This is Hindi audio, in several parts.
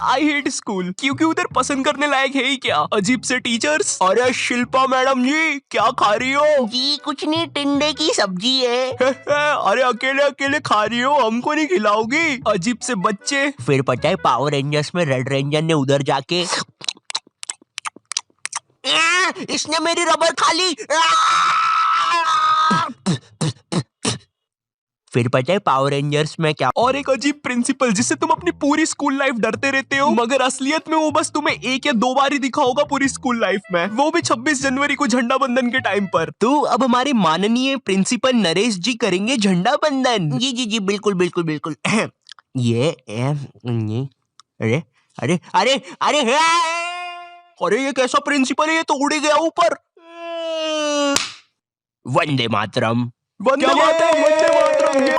आई हेट स्कूल, क्योंकि उधर पसंद करने लायक है ही क्या, अजीब से टीचर्स। अरे शिल्पा मैडम जी, क्या खा रही हो? जी कुछ नहीं, टिंडे की सब्जी है। अरे अकेले अकेले खा रही हो, हमको नहीं खिलाओगी? अजीब से बच्चे। फिर पता है पावर रेंजर्स में रेड रेंजर ने उधर जाके इसने मेरी रबर खा ली। फिर पता है पावर रेंजर्स में क्या। और एक अजीब प्रिंसिपल जिससे तुम अपनी पूरी स्कूल लाइफ डरते रहते हो, मगर असलियत में वो बस तुम्हें 1 या 2 बार ही दिखा होगा पूरी स्कूल लाइफ में, वो भी 26 जनवरी को झंडा बंधन के टाइम पर। तो अब हमारे माननीय प्रिंसिपल नरेश जी करेंगे झंडा बंधन। जी जी जी बिल्कुल बिल्कुल बिल्कुल। ये अरे अरे अरे अरे अरे ये कैसा प्रिंसिपल है, ये तो उड़ गया ऊपर। वंदे मातरम। वंदे मातरम, वंदे मातरम।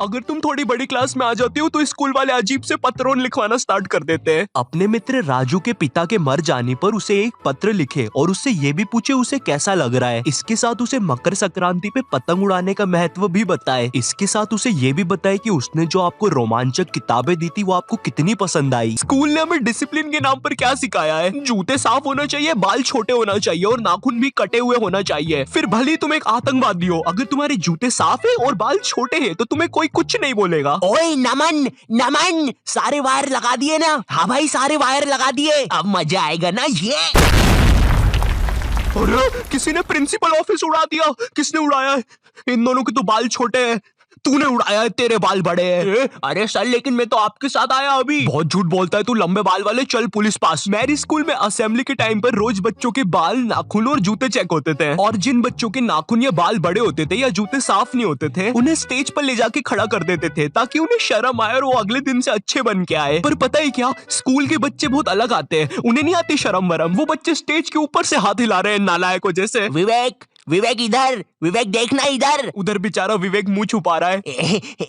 अगर तुम थोड़ी बड़ी क्लास में आ जाती हो तो स्कूल वाले अजीब से पत्रों लिखवाना स्टार्ट कर देते हैं। अपने मित्र राजू के पिता के मर जाने पर उसे एक पत्र लिखे और उससे ये भी पूछे उसे कैसा लग रहा है। इसके साथ उसे मकर संक्रांति पे पतंग उड़ाने का महत्व भी बताए। इसके साथ उसे ये भी बताए कि उसने जो आपको रोमांचक किताबें दी थी वो आपको कितनी पसंद आई। स्कूल ने हमें डिसिप्लिन के नाम पर क्या सिखाया है? जूते साफ होना चाहिए, बाल छोटे होना चाहिए और नाखून भी कटे हुए होना चाहिए। फिर भले ही तुम एक आतंकवादी हो, अगर तुम्हारे जूते साफ है और बाल छोटे हैं तो तुम्हें कोई कुछ नहीं बोलेगा। ओए नमन नमन, सारे वायर लगा दिए ना? हाँ भाई सारे वायर लगा दिए, अब मजा आएगा ना ये। अरे किसी ने प्रिंसिपल ऑफिस उड़ा दिया। किसने उड़ाया है? इन दोनों के तो बाल छोटे हैं। तूने उड़ाया है, तेरे बाल बड़े हैं। अरे सर लेकिन मैं तो आपके साथ आया अभी। बहुत झूठ बोलता है तू, लंबे बाल वाले, चल पुलिस पास। मेरी स्कूल में असेंबली के टाइम पर रोज बच्चों के बाल, नाखून और जूते चेक होते थे, और जिन बच्चों के नाखून या बाल बड़े होते थे या जूते साफ नहीं होते थे उन्हें स्टेज पर ले जाके खड़ा कर देते थे ताकि उन्हें शर्म आए और वो अगले दिन से अच्छे बन के आए। पर पता है क्या, स्कूल के बच्चे बहुत अलग आते हैं, उन्हें नहीं आती शर्म वरम। वो बच्चे स्टेज के ऊपर से हाथ हिला रहे हैं नालायकों जैसे। विवेक विवेक इधर, विवेक देखना इधर। उधर बेचारा विवेक मुंह छुपा रहा है।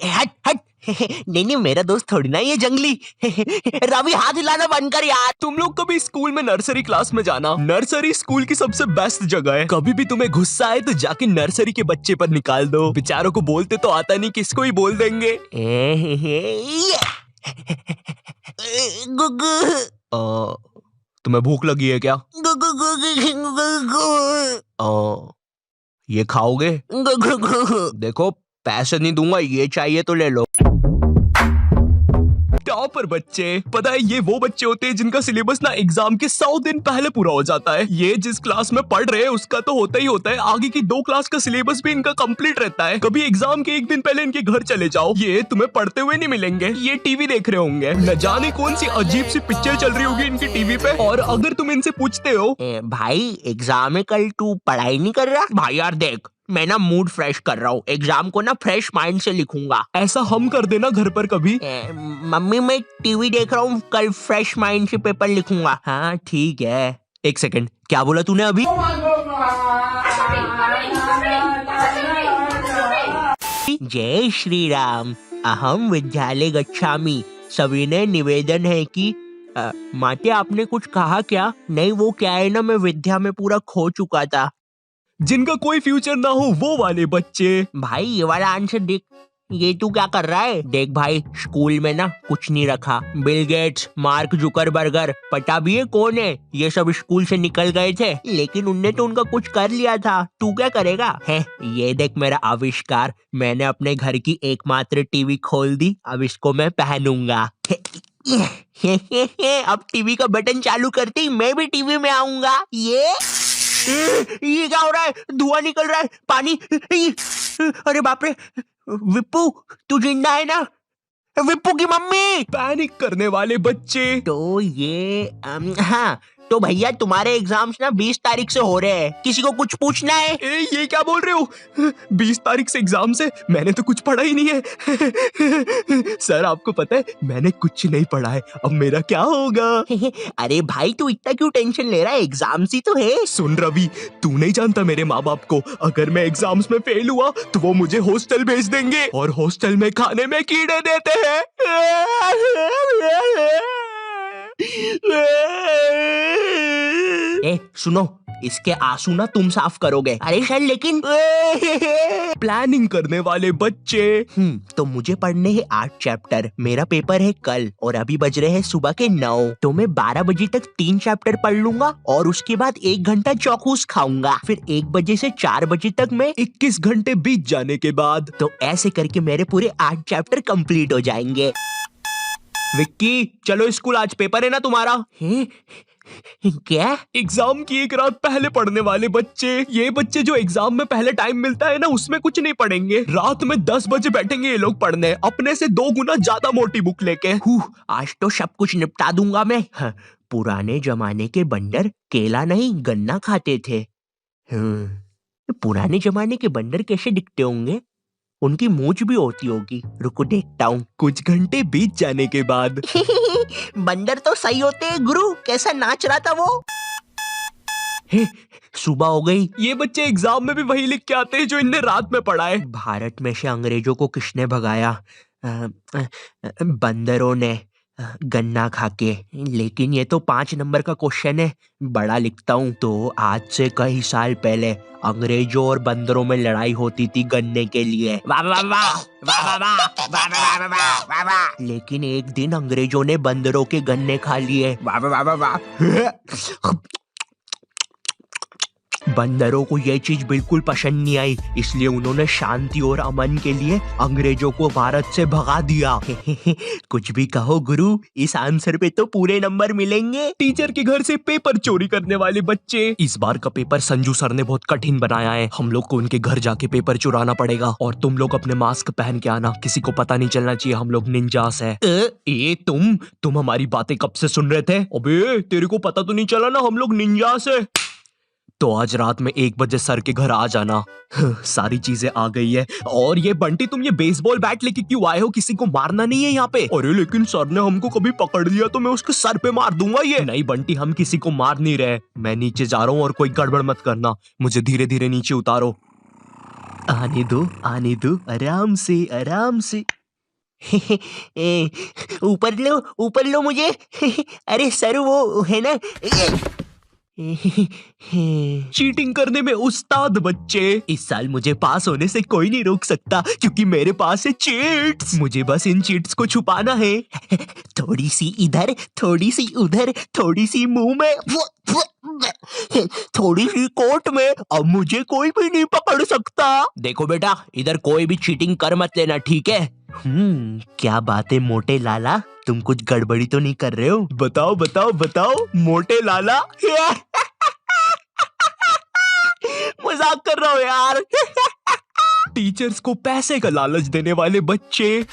हट हट। नहीं नहीं मेरा दोस्त थोड़ी ना ये जंगली। रवि हाथ हिलाना बंद कर यार। तुम लोग कभी स्कूल में नर्सरी क्लास में जाना। नर्सरी स्कूल की सबसे बेस्ट जगह है। कभी भी तुम्हें गुस्सा आए तो जाके नर्सरी के बच्चे पर निकाल दो। बेचारों को बोलते तो आता नहीं, किसको ही बोल देंगे। तुम्हें भूख लगी है क्या? ये खाओगे? देखो पैसे नहीं दूंगा, ये चाहिए तो ले लो। टॉपर बच्चे, पता है ये वो बच्चे होते हैं जिनका सिलेबस ना एग्जाम के 100 दिन पहले पूरा हो जाता है। ये जिस क्लास में पढ़ रहे हैं उसका तो होता ही होता है, आगे की 2 क्लास का सिलेबस भी इनका कंप्लीट रहता है। कभी एग्जाम के 1 दिन पहले इनके घर चले जाओ, ये तुम्हें पढ़ते हुए नहीं मिलेंगे, ये टीवी देख रहे होंगे। न जाने कौन सी अजीब सी पिक्चर चल रही होगी इनकी टीवी पे। और अगर तुम इनसे पूछते हो भाई एग्जाम है कल, तू पढ़ाई नहीं कर रहा? भाई यार देख, मैं ना मूड फ्रेश कर रहा हूँ, एग्जाम को ना फ्रेश माइंड से लिखूंगा। ऐसा हम कर देना घर पर कभी। मम्मी मैं टीवी देख रहा हूँ, कल फ्रेश माइंड से पेपर लिखूंगा। हाँ ठीक है। 1 सेकंड, क्या बोला तूने अभी? जय श्री राम, अहम विद्यालय गच्छामि। सविनय निवेदन है कि माते आपने कुछ कहा क्या? नहीं वो क्या है ना, मैं विद्या में पूरा खो चुका था। जिनका कोई फ्यूचर ना हो वो वाले बच्चे। भाई ये वाला आंसर देख, ये तू क्या कर रहा है? देख भाई स्कूल में ना कुछ नहीं रखा। बिल गेट्स, मार्क जुकरबर्गर, पता भी है कौन है, ये सब स्कूल से निकल गए थे, लेकिन उनने तो उनका कुछ कर लिया था। तू क्या करेगा? है ये देख मेरा आविष्कार, मैंने अपने घर की एकमात्र टीवी खोल दी, अब इसको मैं पहनूंगा। अब टीवी का बटन चालू करते ही मैं भी टीवी में आऊंगा। ये क्या हो रहा है? धुआं निकल रहा है, पानी। अरे बाप रे, विप्पू तू जिंदा है ना? विप्पू की मम्मी। पैनिक करने वाले बच्चे। तो ये हाँ तो भैया तुम्हारे एग्जाम्स ना 20 तारीख से हो रहे हैं, किसी को कुछ पूछना है? ये क्या बोल रहे हो? 20 तारीख से एग्जाम से? मैंने तो कुछ पढ़ा ही नहीं है। सर आपको पता है मैंने कुछ नहीं पढ़ा है, अब मेरा क्या होगा? अरे भाई तू इतना क्यों टेंशन ले रहा है, एग्जाम्स ही तो है। सुन रवि, तू नहीं जानता मेरे माँ बाप को, अगर मैं एग्जाम्स में फेल हुआ तो वो मुझे हॉस्टल भेज देंगे, और हॉस्टल में खाने में कीड़े देते हैं। सुनो, इसके आंसू ना तुम साफ करोगे। अरे सर लेकिन प्लानिंग करने वाले बच्चे। तो मुझे पढ़ने हैं 8 चैप्टर, मेरा पेपर है कल और अभी बज रहे हैं सुबह के 9, तो मैं 12 बजे तक 3 चैप्टर पढ़ लूंगा और उसके बाद 1 घंटा चौकूस खाऊंगा, फिर 1 बजे से 4 बजे तक मैं 21 घंटे बीत जाने के बाद तो ऐसे करके मेरे पूरे 8 चैप्टर कंप्लीट हो जाएंगे। विक्की चलो स्कूल, आज पेपर है ना तुम्हारा। क्या? एग्जाम की एक रात पहले पढ़ने वाले बच्चे, ये बच्चे जो एग्जाम में पहले टाइम मिलता है ना उसमें कुछ नहीं पढ़ेंगे, रात में 10 बजे बैठेंगे ये लोग पढ़ने, अपने से 2 गुना ज्यादा मोटी बुक लेके। आज तो सब कुछ निपटा दूंगा मैं। पुराने जमाने के बंदर केला नहीं गन्ना खाते थे। पुराने जमाने के बंदर कैसे दिखते होंगे? उनकी मूंछ भी होती होगी, रुको देखता हूँ। कुछ घंटे बीत जाने के बाद बंदर तो सही होते हैं गुरु, कैसा नाच रहा था वो। सुबह हो गई। ये बच्चे एग्जाम में भी वही लिख के आते हैं जो इनने रात में पढ़ा है। भारत में से अंग्रेजों को किसने भगाया? बंदरों ने, गन्ना खाके। लेकिन ये तो 5 नंबर का क्वेश्चन है, बड़ा लिखता हूँ। तो आज से कई साल पहले अंग्रेजों और बंदरों में लड़ाई होती थी गन्ने के लिए। वाह वाह वाह, वाह वाह वाह, वाह वाह वाह, वाह वाह वाह। लेकिन एक दिन अंग्रेजों ने बंदरों के गन्ने खा लिए। वाह वाह वाह वाह। बंदरों को ये चीज बिल्कुल पसंद नहीं आई, इसलिए उन्होंने शांति और अमन के लिए अंग्रेजों को भारत से भगा दिया। कुछ भी कहो गुरु, इस आंसर पे तो पूरे नंबर मिलेंगे। टीचर के घर से पेपर चोरी करने वाले बच्चे। इस बार का पेपर संजू सर ने बहुत कठिन बनाया है, हम लोग को उनके घर जाके पेपर चुराना पड़ेगा और तुम लोग अपने मास्क पहन के आना, किसी को पता नहीं चलना चाहिए हम लोग निंजास है। ये तुम हमारी बातें कब से सुन रहे थे? अबे तेरे को पता तो नहीं चला ना हम लोग निंजास है। तो आज रात में 1 बजे सर के घर आ जाना। सारी चीजें आ गई है। और ये बंटी तुम ये बेसबॉल बैट लेके क्यों आए हो? किसी को मारना नहीं है यहाँ पे। अरे लेकिन सर ने हमको कभी पकड़ लिया तो मैं उसके सर पे मार दूंगा। ये नहीं बंटी, हम किसी को मार नहीं रहे। मैं नीचे जा रहा हूँ और कोई गड़बड़ मत करना, मुझे धीरे धीरे नीचे उतारो। आने दो आराम से आराम से। ऊपर लो मुझे। अरे सर वो है ना। चीटिंग करने में उस्ताद बच्चे। इस साल मुझे पास होने से कोई नहीं रोक सकता क्योंकि मेरे पास है चीट्स। मुझे बस इन चीट्स को छुपाना है। थोड़ी सी इधर, थोड़ी सी उधर, थोड़ी सी मुंह में, थोड़ी सी कोट में, अब मुझे कोई भी नहीं पकड़ सकता। देखो बेटा, इधर कोई भी चीटिंग कर मत लेना, ठीक है? क्या बात है मोटे लाला, तुम कुछ गड़बड़ी तो नहीं कर रहे हो? बताओ बताओ बताओ मोटे लाला। मजाक कर रहा हूँ यार। टीचर्स को पैसे का लालच देने वाले बच्चे।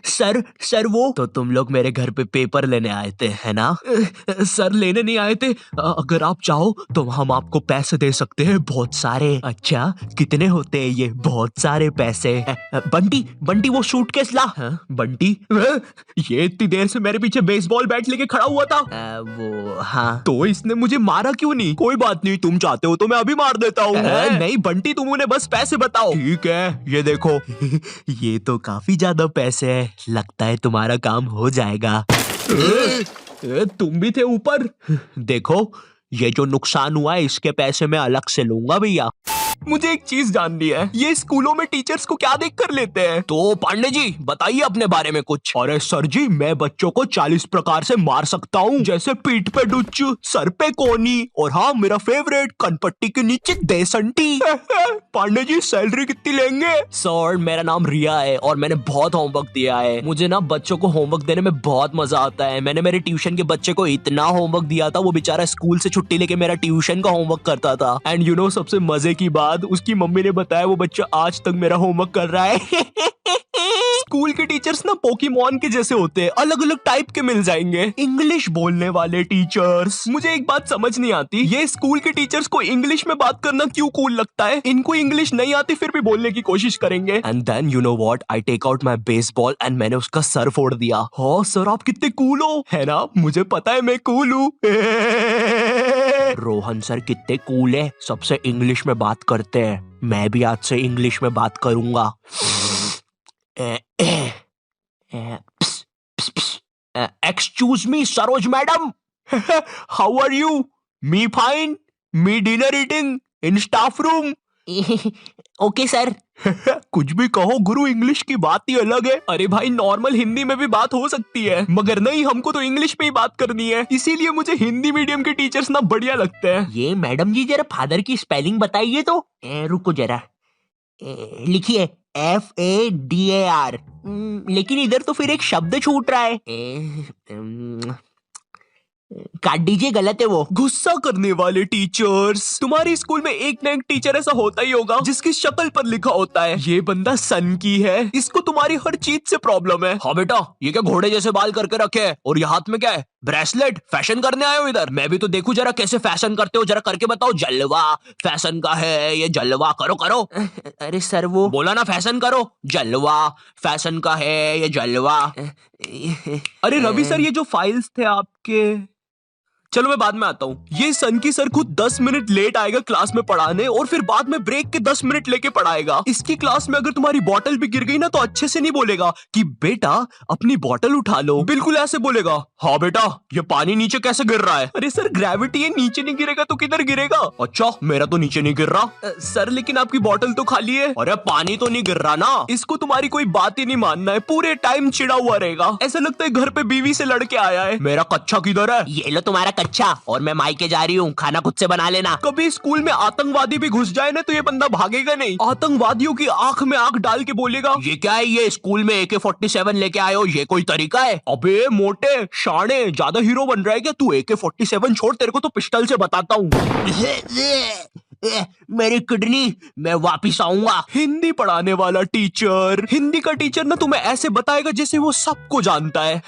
सर वो तो तुम लोग मेरे घर पे पेपर लेने आए थे है ना? सर लेने नहीं आए थे, अगर आप चाहो तो हम आपको पैसे दे सकते हैं, बहुत सारे। अच्छा कितने होते हैं ये? बहुत सारे पैसे। बंटी वो सूटकेस ला। बंटी ये इतनी देर से मेरे पीछे बेसबॉल बैट लेके खड़ा हुआ था। वो हाँ। तो इसने मुझे मारा क्यों नहीं? कोई बात नहीं, तुम चाहते हो तो मैं अभी मार देता हूँ। नहीं बंटी, तुम उन्हें बस पैसे बताओ। ठीक है, ये देखो। ये तो काफी ज्यादा पैसे है, लगता है तुम्हारा काम हो जाएगा। तुम भी थे ऊपर। देखो ये जो नुकसान हुआ है इसके पैसे मैं अलग से लूंगा भैया। मुझे एक चीज जाननी है, ये स्कूलों में टीचर्स को क्या देख कर लेते हैं? तो पांडे जी बताइए अपने बारे में कुछ। अरे सर जी, मैं बच्चों को 40 प्रकार से मार सकता हूँ, जैसे पीठ पे डुच्चू, सर पे कोनी, और हाँ मेरा फेवरेट कनपट्टी के नीचे देसंटी। पांडे जी सैलरी कितनी लेंगे? सर मेरा नाम रिया है और मैंने बहुत होमवर्क दिया है। मुझे ना बच्चों को होमवर्क देने में बहुत मजा आता है। मैंने मेरे ट्यूशन के बच्चे को इतना होमवर्क दिया था, वो बेचारा स्कूल से छुट्टी लेके मेरा ट्यूशन का होमवर्क करता था। एंड यू नो सबसे मजे की बात, उसकी मम्मी ने बताया वो बच्चा आज तक मेरा होमवर्क कर रहा है। स्कूल के टीचर्स ना पोकेमॉन के जैसे होते हैं, अलग अलग टाइप के मिल जाएंगे। इंग्लिश बोलने वाले टीचर्स। मुझे एक बात समझ नहीं आती, ये स्कूल के टीचर्स को इंग्लिश में बात करना क्यों कूल लगता है? इनको इंग्लिश नहीं आती फिर भी बोलने की कोशिश करेंगे। And then you know what, I take out my baseball and मैंने उसका सर फोड़ दिया। हाँ सर आप कितने कूल हो, है ना? मुझे पता है मैं कूल हूँ। रोहन सर कितने कूल है, सबसे इंग्लिश में बात करते हैं। मैं भी आज से इंग्लिश में बात करूंगा। Excuse me Saroj madam. How are you? Me fine, me dinner eating in staff room. Okay sir. कुछ भी कहो गुरु, इंग्लिश की बात ही अलग है। अरे भाई नॉर्मल हिंदी में भी बात हो सकती है, मगर नहीं, हमको तो इंग्लिश में ही बात करनी है, इसीलिए मुझे हिंदी मीडियम के टीचर्स ना बढ़िया लगते हैं। ये मैडम जी जरा फादर की स्पेलिंग बताइए तो। रुको जरा, लिखिए FADAR। लेकिन इधर तो फिर एक शब्द छूट रहा है। काट दीजिए, गलत है वो। गुस्सा करने वाले टीचर्स। तुम्हारे स्कूल में एक ना एक टीचर ऐसा होता ही होगा जिसकी शक्ल पर लिखा होता है ये बंदा सन की है, इसको तुम्हारी हर चीज से प्रॉब्लम है। हाँ बेटा, ये क्या घोड़े जैसे बाल करके रखे है, और ये हाथ में क्या है, ब्रेसलेट? फैशन करने आए हो इधर? मैं भी तो देखूं जरा कैसे फैशन करते हो, जरा करके बताओ। जलवा फैशन का है ये, जलवा करो करो। अरे सर वो बोला ना फैशन करो, जलवा फैशन का है ये, जलवा। अरे रवि सर, ये जो फाइल्स थे आपके, चलो मैं बाद में आता हूँ। ये सन की सर खुद 10 मिनट लेट आएगा क्लास में पढ़ाने, और फिर बाद में ब्रेक के 10 मिनट लेके पढ़ाएगा। इसकी क्लास में अगर तुम्हारी बॉटल भी गिर गई ना तो अच्छे से नहीं बोलेगा कि बेटा अपनी बॉटल उठा लो, बिल्कुल ऐसे बोलेगा, हाँ बेटा ये पानी नीचे कैसे गिर रहा है। अरे सर ग्रेविटी है, नीचे नहीं गिरेगा तो किधर गिरेगा? अच्छा मेरा तो नीचे नहीं गिर रहा। सर लेकिन आपकी बॉटल तो खाली है। अरे पानी तो नहीं गिर रहा ना। इसको तुम्हारी कोई बात ही नहीं मानना है, पूरे टाइम चिड़ा हुआ रहेगा, ऐसा लगता है घर पे बीवी से लड़के आया है। मेरा कच्चा किधर है? ये लो तुम्हारा अच्छा, और मैं मायके जा रही हूँ, खाना खुद से बना लेना। कभी स्कूल में आतंकवादी भी घुस जाए ना तो ये बंदा भागेगा नहीं, आतंकवादियों की आंख में आंख डाल के बोलेगा, ये क्या है, ये स्कूल में AK-47 लेके आए हो, ये कोई तरीका है? अबे मोटे शाणे, ज्यादा हीरो बन रहा है क्या तू? AK-47 छोड़, तेरे को तो पिस्टल से बताता हूँ। मेरी किडनी, मैं वापिस आऊंगा। हिंदी पढ़ाने वाला टीचर, हिंदी का टीचर ना तुम्हें ऐसे बताएगा जैसे वो सबको जानता है।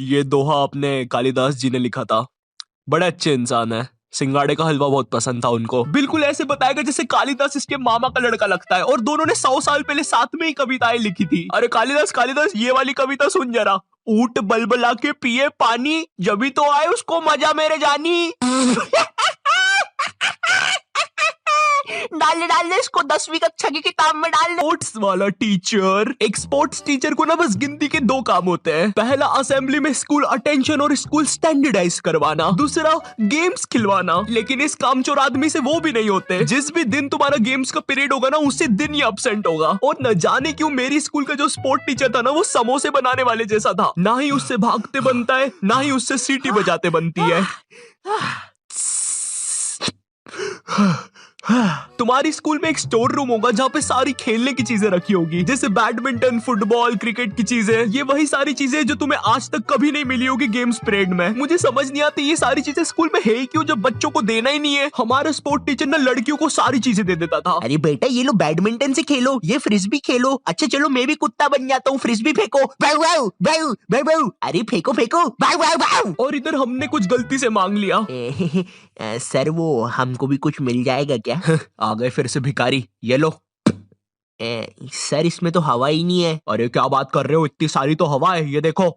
ये दोहा अपने कालिदास जी ने लिखा था, बड़े अच्छे इंसान है, सिंगाड़े का हलवा बहुत पसंद था उनको। बिल्कुल ऐसे बताएगा जैसे कालिदास इसके मामा का लड़का लगता है, और दोनों ने 100 साल पहले साथ में ही कविताएं लिखी थी। अरे कालिदास कालिदास, ये वाली कविता सुन जरा। ऊंट बलबला के पिए पानी, जब तो आए उसको मजा मेरे जानी। डाल दे इसको 10वीं कक्षा की किताब में डाल दे। स्पोर्ट्स वाला टीचर, एक स्पोर्ट्स टीचर को ना बस गिनती के 2 काम होते हैं। पहला असेंबली में स्कूल अटेंशन और स्कूल स्टैंडर्डाइज करवाना, दूसरा गेम्स खिलवाना। लेकिन इस कामचोर आदमी से वो भी नहीं होते। जिस भी दिन तुम्हारा गेम्स का पीरियड होगा ना, उसी दिन ही एब्सेंट होगा। और न जाने क्यों मेरी स्कूल का जो स्पोर्ट टीचर था ना, वो समोसे बनाने वाले जैसा था, ना ही उससे भागते बनता है, ना ही उससे सीटी बजाते बनती है। तुम्हारी स्कूल में एक स्टोर रूम होगा जहाँ पे सारी खेलने की चीजें रखी होगी, जैसे बैडमिंटन, फुटबॉल, क्रिकेट की चीजें। ये वही सारी चीजें जो तुम्हें आज तक कभी नहीं मिली होगी गेम्स पीरियड में। मुझे समझ नहीं आती ये सारी चीजें स्कूल में है ही क्यों, जब बच्चों को देना ही नहीं है। हमारा स्पोर्ट टीचर ना लड़कियों को सारी चीजें दे देता था। अरे बेटा ये लो बैडमिंटन से खेलो, ये फ्रिस्बी खेलो। अच्छा चलो मैं भी कुत्ता बन जाता हूँ, फ्रिस्बी फेंको। अरे फेंको फेंको। और इधर हमने कुछ गलती से मांग लिया। सर वो हमको भी कुछ मिल जाएगा क्या? आ गए फिर से भिखारी, ये लो। सर इसमें तो हवा ही नहीं है। अरे क्या बात कर रहे हो, इतनी सारी तो हवा है, ये देखो।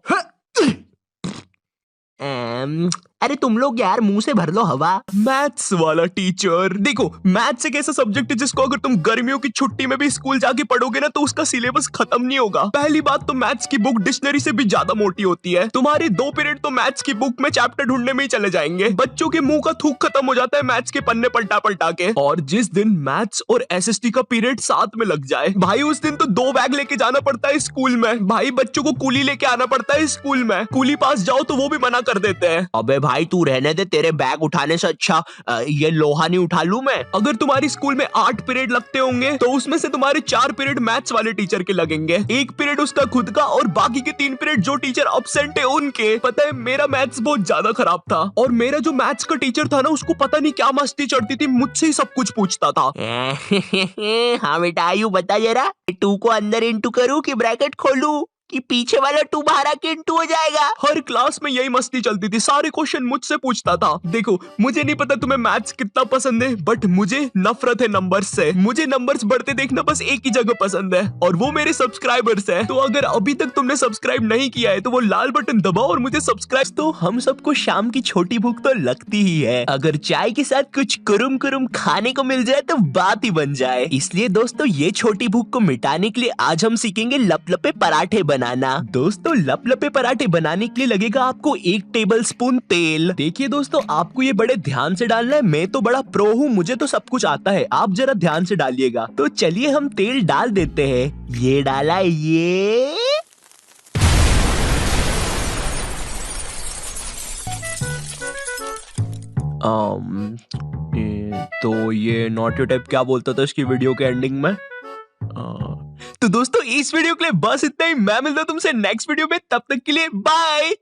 अरे तुम लोग यार मुंह से भर लो हवा। मैथ्स वाला टीचर, देखो मैथ्स एक ऐसा सब्जेक्ट है जिसको अगर तुम गर्मियों की छुट्टी में भी स्कूल जाके पढ़ोगे ना तो उसका सिलेबस खत्म नहीं होगा। पहली बात तो मैथ्स की बुक डिक्शनरी से भी ज्यादा मोटी होती है। तुम्हारे 2 पीरियड तो मैथ्स की बुक में चैप्टर ढूंढने में ही चले जाएंगे। बच्चों के मुंह का थूक खत्म हो जाता है मैथ्स के पन्ने पलटा पलटा के। और जिस दिन मैथ्स और SST का पीरियड साथ में लग जाए भाई, उस दिन तो 2 बैग लेके जाना पड़ता है स्कूल में। भाई बच्चों को कूली लेके आना पड़ता है स्कूल में, कूली पास जाओ तो वो भी मना कर देते हैं। अबे भाई तू रहने दे, तेरे बैग उठाने से अच्छा ये लोहा नहीं उठा लूं मैं। अगर तुम्हारी स्कूल में 8 पीरियड लगते होंगे तो उसमें से तुम्हारे 4 पीरियड मैथ्स वाले टीचर के लगेंगे, 1 पीरियड उसका खुद का, और बाकी के 3 पीरियड जो टीचर एब्सेंट है उनके। पता है मेरा मैथ्स बहुत ज्यादा खराब था, और मेरा जो मैथ्स का टीचर था ना उसको पता नहीं क्या मस्ती चढ़ती थी, मुझसे ही सब कुछ पूछता था। हाँ बेटा आयु बता जरा, 2 को अंदर इंटू करूं कि ब्रैकेट खोलूं कि पीछे वाला 2 बाहर आके इंटू हो जाएगा। हर क्लास में यही मस्ती चलती थी, सारे क्वेश्चन मुझसे पूछता था। देखो मुझे नहीं पता तुम्हें मैथ्स कितना पसंद है, बट मुझे नफरत है नंबर्स से। मुझे नंबर्स बढ़ते देखना बस एक ही जगह पसंद है, और वो मेरे सब्सक्राइबर्स है। तो अगर अभी तक तुमने सब्सक्राइब नहीं किया है तो वो लाल बटन दबाओ और मुझे सब्सक्राइब। तो हम सबको शाम की छोटी भूख तो लगती ही है, अगर चाय के साथ कुछ कुरुम कुरुम खाने को मिल जाए तो बात ही बन जाए। इसलिए दोस्तों ये छोटी भूख को मिटाने के लिए आज हम सीखेंगे लपलपे पराठे बनाना। दोस्तों लपलपे पराठे बनाने के लिए लगेगा आपको 1 टेबलस्पून तेल। देखिए दोस्तों, आपको ये बड़े ध्यान से डालना है। मैं तो बड़ा प्रो हूँ, मुझे तो सब कुछ आता है, आप जरा ध्यान से डालिएगा। तो चलिए हम तेल डाल देते हैं। ये डाला, ये तो ये नॉट योर टाइप क्या बोलता था इसकी वीडियो के एंडिंग में? तो दोस्तों इस वीडियो के लिए बस इतना ही। मैं मिलता हूं तुमसे नेक्स्ट वीडियो में, तब तक के लिए बाय।